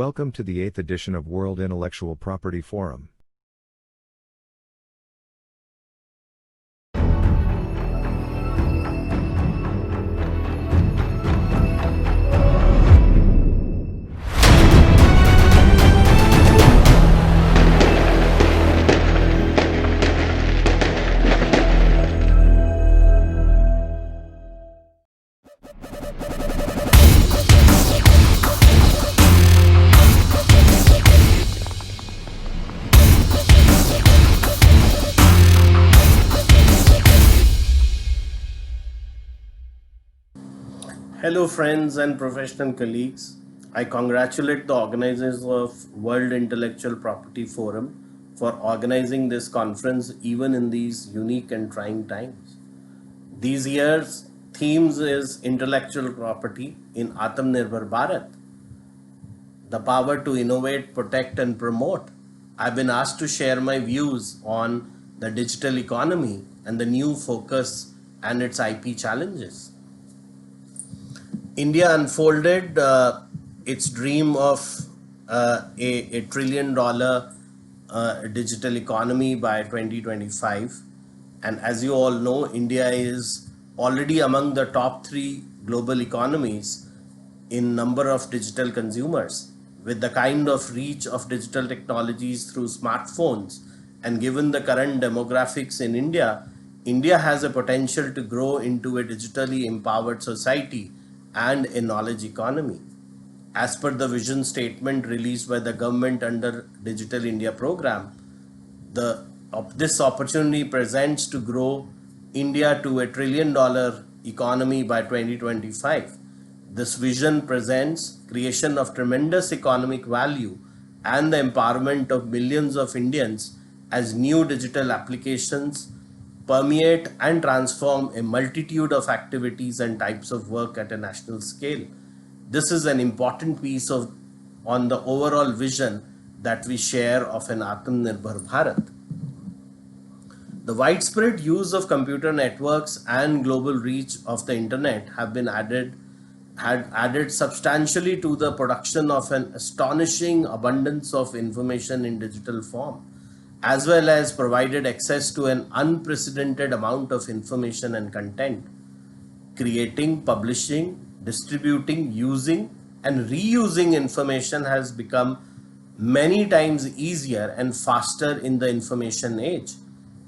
Welcome to the 8th edition of World Intellectual Property Forum. Hello, friends and professional colleagues. I congratulate the organizers of World Intellectual Property Forum for organizing this conference even in these unique and trying times. These year's themes is intellectual property in Atmanirbhar Bharat, the power to innovate, protect and promote. I've been asked to share my views on the digital economy and the new focus and its IP challenges. India unfolded its dream of a trillion dollar digital economy by 2025. And as you all know, India is already among the top three global economies in number of digital consumers. With the kind of reach of digital technologies through smartphones, and given the current demographics in India, India has a potential to grow into a digitally empowered society and a knowledge economy. As per the vision statement released by the government under Digital India program, this opportunity presents to grow India to a trillion dollar economy by 2025. This vision presents creation of tremendous economic value and the empowerment of millions of Indians as new digital applications permeate and transform a multitude of activities and types of work at a national scale. This is an important piece on the overall vision that we share of an Atmanirbhar Bharat. The widespread use of computer networks and global reach of the internet had added substantially to the production of an astonishing abundance of information in digital form, as well as provided access to an unprecedented amount of information and content. Creating, publishing, distributing, using, and reusing information has become many times easier and faster in the information age.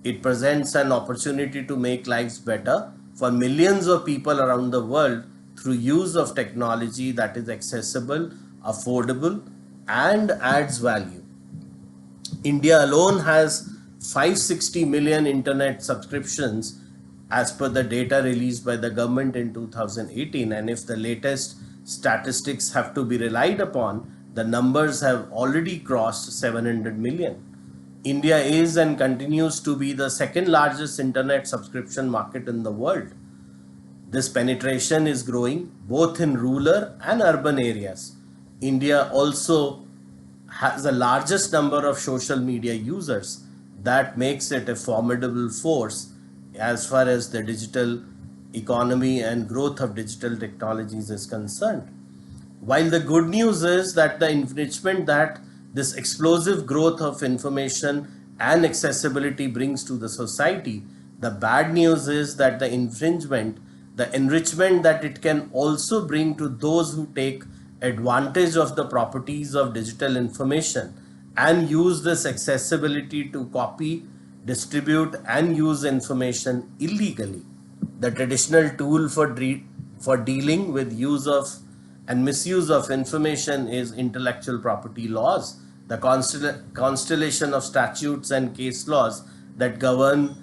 It presents an opportunity to make lives better for millions of people around the world through use of technology that is accessible, affordable, and adds value. India alone has 560 million internet subscriptions as per the data released by the government in 2018, and if the latest statistics have to be relied upon, the numbers have already crossed 700 million. India is and continues to be the second largest internet subscription market in the world. This penetration is growing both in rural and urban areas. India also has the largest number of social media users. That makes it a formidable force as far as the digital economy and growth of digital technologies is concerned. While the good news is that the enrichment that this explosive growth of information and accessibility brings to the society, the bad news is that the enrichment that it can also bring to those who take advantage of the properties of digital information and use this accessibility to copy, distribute, and use information illegally. The traditional tool for dealing with use of and misuse of information is intellectual property laws, the constellation of statutes and case laws that govern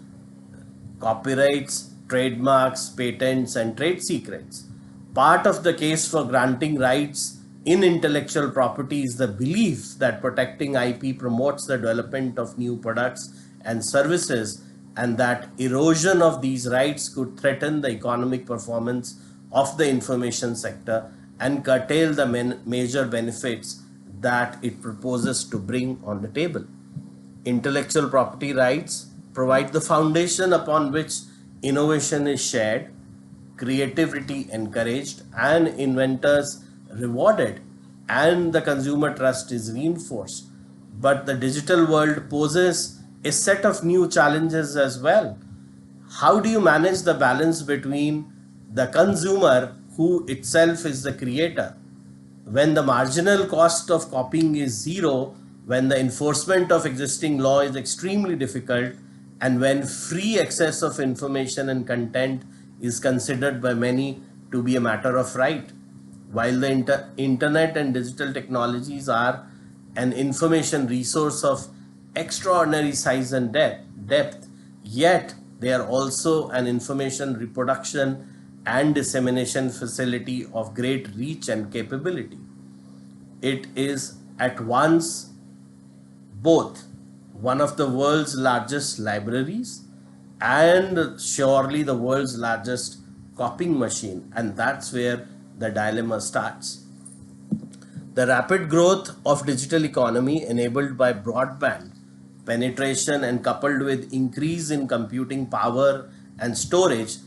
copyrights, trademarks, patents, and trade secrets. Part of the case for granting rights in intellectual property is the belief that protecting IP promotes the development of new products and services, and that erosion of these rights could threaten the economic performance of the information sector and curtail the major benefits that it proposes to bring on the table. Intellectual property rights provide the foundation upon which innovation is shared, creativity encouraged, and inventors rewarded. and the consumer trust is reinforced. But the digital world poses a set of new challenges as well. How do you manage the balance between the consumer, who itself is the creator, when the marginal cost of copying is zero, when the enforcement of existing law is extremely difficult, and when free access of information and content is considered by many to be a matter of right? While the internet and digital technologies are an information resource of extraordinary size and depth, yet they are also an information reproduction and dissemination facility of great reach and capability. It is at once both one of the world's largest libraries and surely the world's largest copying machine, and that's where the dilemma starts. The rapid growth of digital economy enabled by broadband penetration and coupled with increase in computing power and storage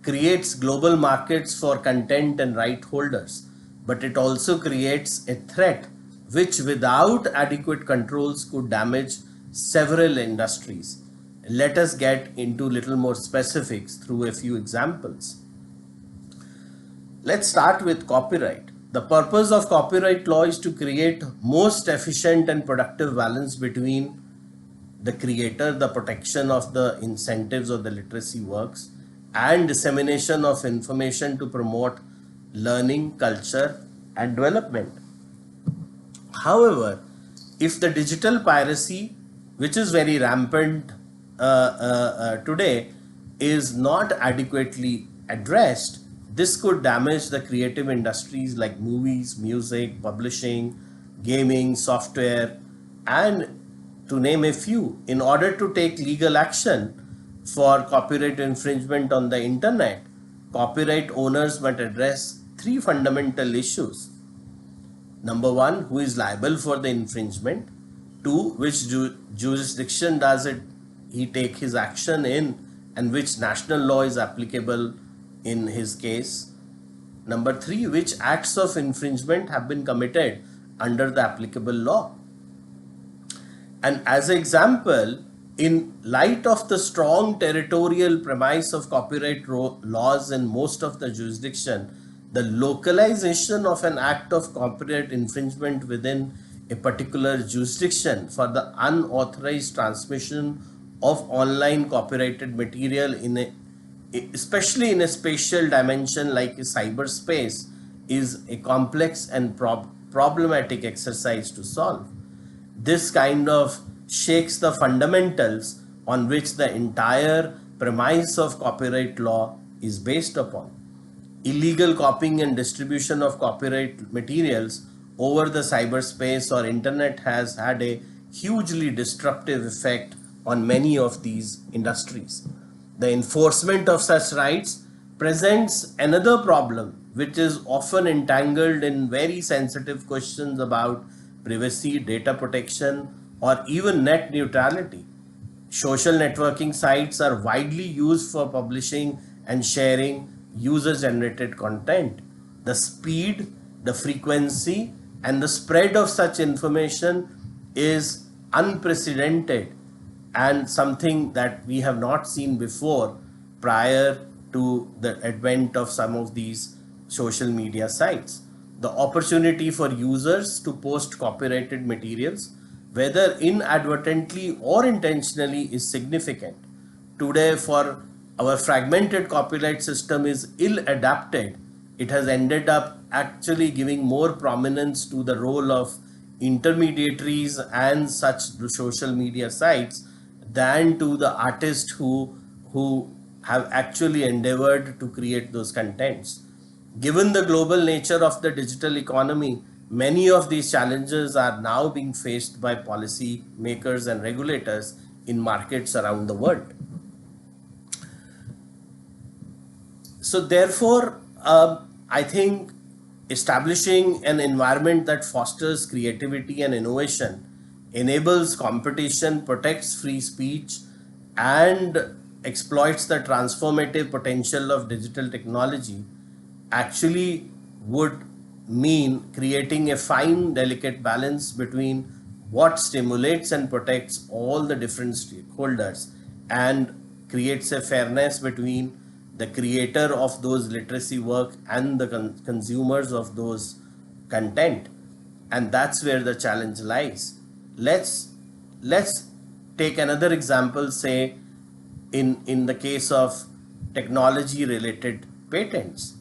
creates global markets for content and right holders, but it also creates a threat which without adequate controls could damage several industries. Let us get into little more specifics through a few examples. Let's start with copyright. The purpose of copyright law is to create most efficient and productive balance between the creator, the protection of the incentives of the literacy works, and dissemination of information to promote learning, culture, and development. However, if the digital piracy, which is very rampant today, is not adequately addressed, this could damage the creative industries like movies, music, publishing, gaming, software, and to name a few. In order to take legal action for copyright infringement on the internet, copyright owners must address three fundamental issues. Number one, who is liable for the infringement? Two, which jurisdiction does he take his action in, and which national law is applicable in his case? Number three, which acts of infringement have been committed under the applicable law? And as an example, in light of the strong territorial premise of copyright laws in most of the jurisdiction, the localization of an act of copyright infringement within a particular jurisdiction for the unauthorized transmission of online copyrighted material especially in a spatial dimension like a cyberspace, is a complex and problematic exercise to solve. This kind of shakes the fundamentals on which the entire premise of copyright law is based upon. Illegal copying and distribution of copyright materials over the cyberspace or internet has had a hugely disruptive effect on many of these industries. The enforcement of such rights presents another problem, which is often entangled in very sensitive questions about privacy, data protection, or even net neutrality. Social networking sites are widely used for publishing and sharing user generated content. The speed, the frequency, and the spread of such information is unprecedented and something that we have not seen before prior to the advent of some of these social media sites. The opportunity for users to post copyrighted materials, whether inadvertently or intentionally, is significant. Today, for our fragmented copyright system is ill adapted, it has ended up actually giving more prominence to the role of intermediaries and such social media sites than to the artists who have actually endeavored to create those contents. Given the global nature of the digital economy, many of these challenges are now being faced by policy makers and regulators in markets around the world. So therefore, I think establishing an environment that fosters creativity and innovation, enables competition, protects free speech, and exploits the transformative potential of digital technology actually would mean creating a fine, delicate balance between what stimulates and protects all the different stakeholders and creates a fairness between the creator of those literacy work and the consumers of those content. And that's where the challenge lies. Let's let's take another example, say in the case of technology related patents.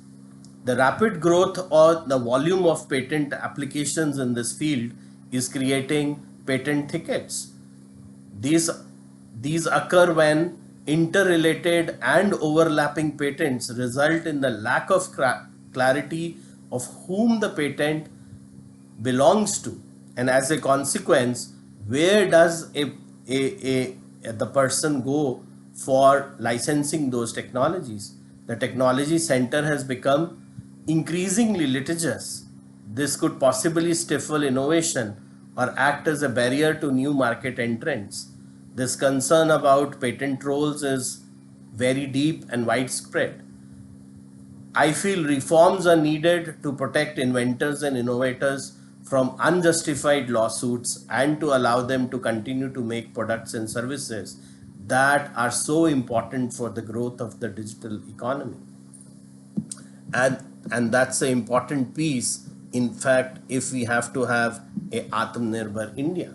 The rapid growth or the volume of patent applications in this field is creating patent thickets. These, these occur when interrelated and overlapping patents result in the lack of clarity of whom the patent belongs to, and as a consequence, where does the person go for licensing those technologies? The technology center has become increasingly litigious. This could possibly stifle innovation or act as a barrier to new market entrants. This concern about patent trolls is very deep and widespread. I feel reforms are needed to protect inventors and innovators from unjustified lawsuits and to allow them to continue to make products and services that are so important for the growth of the digital economy. And that's an important piece, in fact, if we have to have a Atmanirbhar India.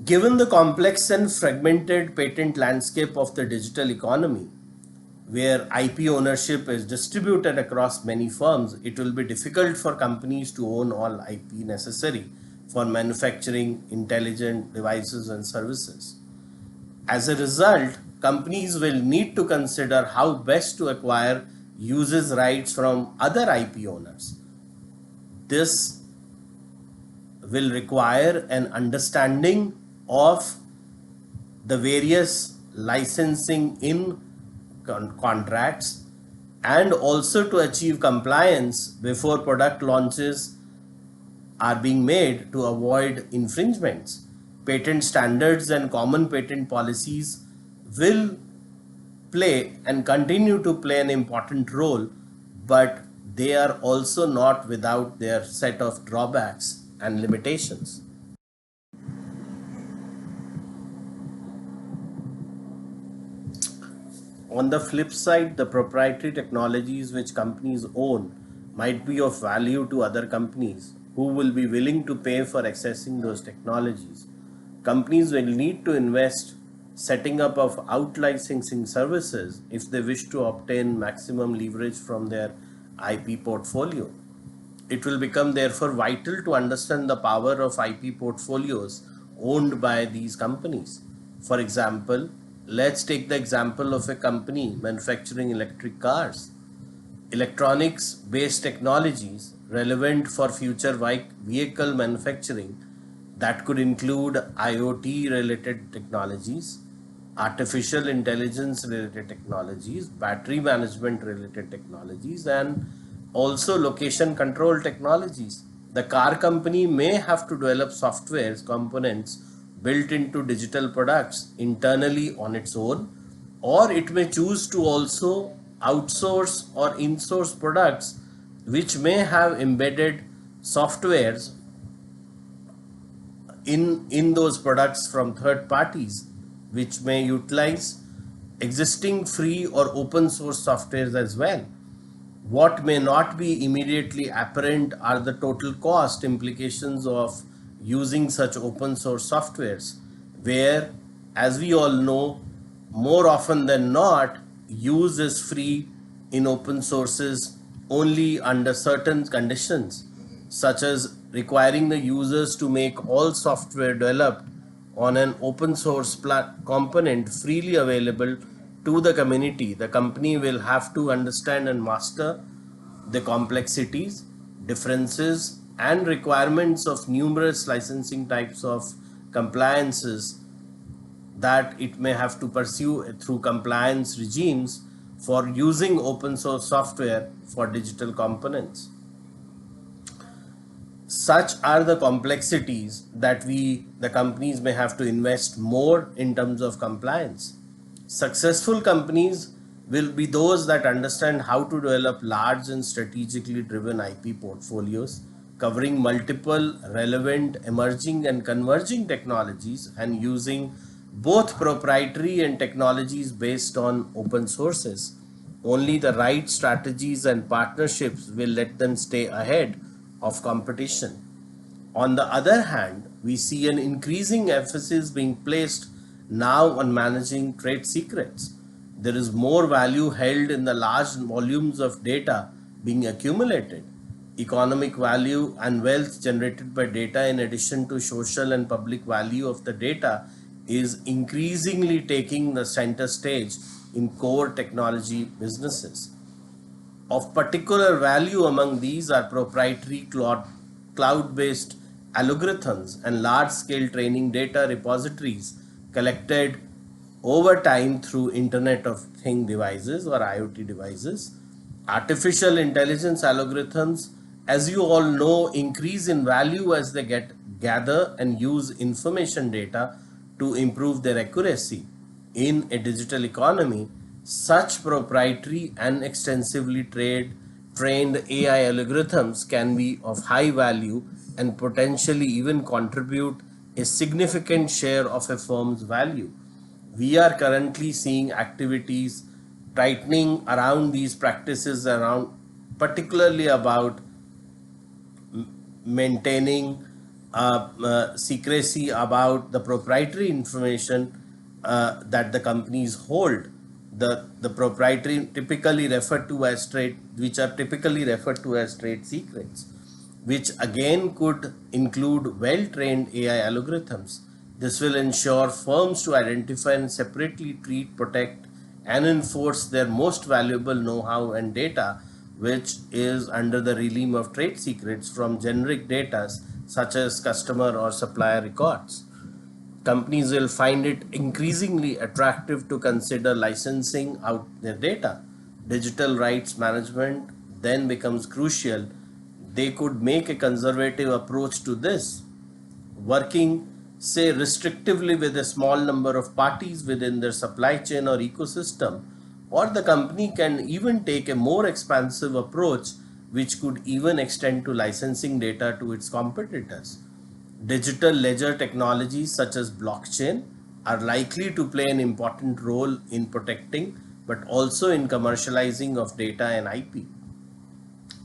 Given the complex and fragmented patent landscape of the digital economy, where IP ownership is distributed across many firms, it will be difficult for companies to own all IP necessary for manufacturing intelligent devices and services. As a result, companies will need to consider how best to acquire uses rights from other IP owners. This will require an understanding of the various licensing in contracts, and also to achieve compliance before product launches are being made to avoid infringements. Patent standards and common patent policies will play and continue to play an important role, but they are also not without their set of drawbacks and limitations. On the flip side, the proprietary technologies which companies own might be of value to other companies who will be willing to pay for accessing those technologies. Companies will need to invest setting up of out licensing services if they wish to obtain maximum leverage from their IP portfolio. It will become therefore vital to understand the power of IP portfolios owned by these companies. For example, let's take the example of a company manufacturing electric cars. Electronics based technologies relevant for future vehicle manufacturing that could include IoT related technologies, artificial intelligence related technologies, battery management related technologies, and also location control technologies. The car company may have to develop software components built into digital products internally on its own, or it may choose to also outsource or insource products which may have embedded softwares in those products from third parties, which may utilize existing free or open source softwares as well. What may not be immediately apparent are the total cost implications of using such open source softwares, where, as we all know, more often than not, use is free in open sources only under certain conditions, such as requiring the users to make all software developed on an open source component freely available to the community. The company will have to understand and master the complexities, differences, and requirements of numerous licensing types of compliances that it may have to pursue through compliance regimes for using open source software for digital components. Such are the complexities that the companies may have to invest more in terms of compliance. Successful companies will be those that understand how to develop large and strategically driven IP portfolios covering multiple relevant, emerging, and converging technologies and using both proprietary and technologies based on open sources. Only the right strategies and partnerships will let them stay ahead of competition. On the other hand, we see an increasing emphasis being placed now on managing trade secrets. There is more value held in the large volumes of data being accumulated. Economic value and wealth generated by data, in addition to social and public value of the data, is increasingly taking the center stage in core technology businesses. Of particular value among these are proprietary cloud-based algorithms and large-scale training data repositories collected over time through Internet of Things devices or IoT devices. Artificial intelligence algorithms, as you all know, increase in value as they gather and use information data to improve their accuracy. In a digital economy, such proprietary and extensively trained AI algorithms can be of high value and potentially even contribute a significant share of a firm's value. We are currently seeing activities tightening around these practices, around particularly about maintaining secrecy about the proprietary information that the companies hold. The proprietary typically referred to as trade, which are typically referred to as trade secrets, which again could include well-trained AI algorithms. This will ensure firms to identify and separately treat, protect, and enforce their most valuable know-how and data, which is under the realm of trade secrets, from generic data such as customer or supplier records. Companies will find it increasingly attractive to consider licensing out their data. Digital rights management then becomes crucial. They could make a conservative approach to this, working, say, restrictively with a small number of parties within their supply chain or ecosystem, or the company can even take a more expansive approach, which could even extend to licensing data to its competitors. Digital ledger technologies such as blockchain are likely to play an important role in protecting but also in commercializing of data and IP.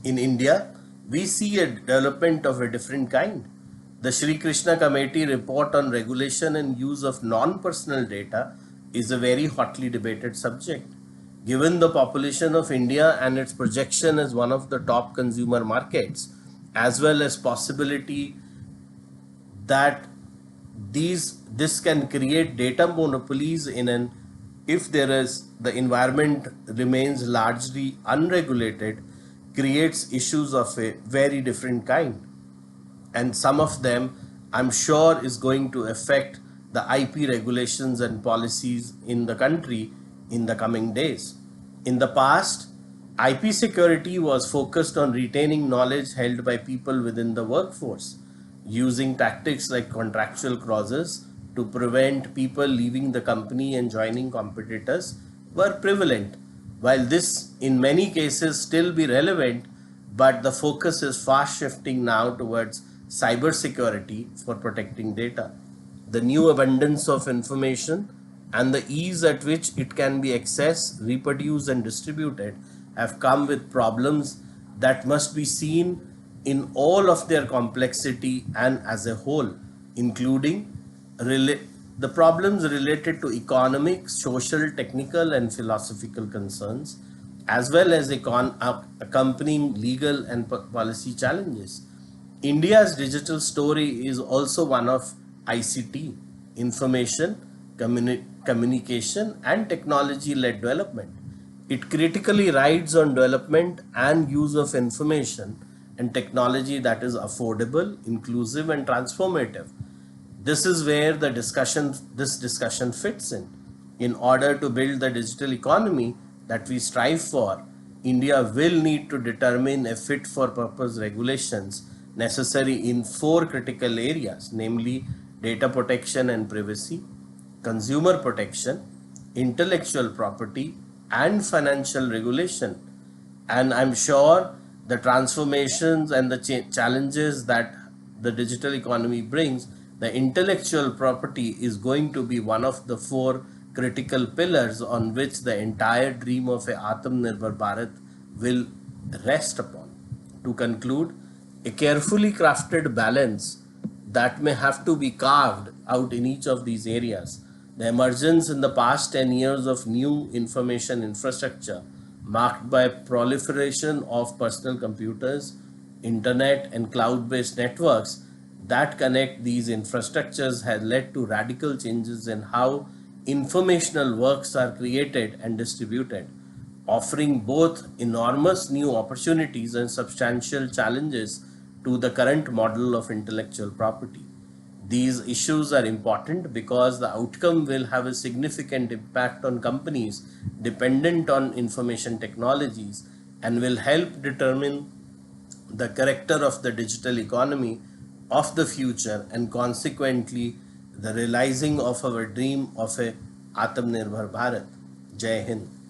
In India, we see a development of a different kind. The Sri Krishna Committee report on regulation and use of non-personal data is a very hotly debated subject. Given the population of India and its projection as one of the top consumer markets, as well as possibility that this can create data monopolies in an if there is the environment remains largely unregulated, creates issues of a very different kind, and some of them I'm sure is going to affect the IP regulations and policies in the country in the coming days. In the past, IP security was focused on retaining knowledge held by people within the workforce, using tactics like contractual clauses to prevent people leaving the company and joining competitors were prevalent. While this in many cases still be relevant, but the focus is fast shifting now towards cybersecurity for protecting data. The new abundance of information and the ease at which it can be accessed, reproduced, and distributed have come with problems that must be seen in all of their complexity and as a whole, including the problems related to economic, social, technical, and philosophical concerns, as well as accompanying legal and policy challenges. India's digital story is also one of ICT, information, communication, and technology led development. It critically rides on development and use of information and technology that is affordable, inclusive, and transformative. This is where this discussion fits in. In order to build the digital economy that we strive for, India will need to determine a fit for purpose regulations necessary in four critical areas, namely data protection and privacy, consumer protection, intellectual property, and financial regulation. And I'm sure the transformations and the challenges that the digital economy brings, the intellectual property is going to be one of the four critical pillars on which the entire dream of a Atmanirbhar Bharat will rest upon. To conclude, a carefully crafted balance that may have to be carved out in each of these areas. The emergence in the past 10 years of new information infrastructure, marked by proliferation of personal computers, internet, and cloud based networks that connect these infrastructures, has led to radical changes in how informational works are created and distributed, offering both enormous new opportunities and substantial challenges to the current model of intellectual property. These issues are important because the outcome will have a significant impact on companies dependent on information technologies and will help determine the character of the digital economy of the future and consequently the realizing of our dream of a Atmanirbhar Bharat. Jai Hind.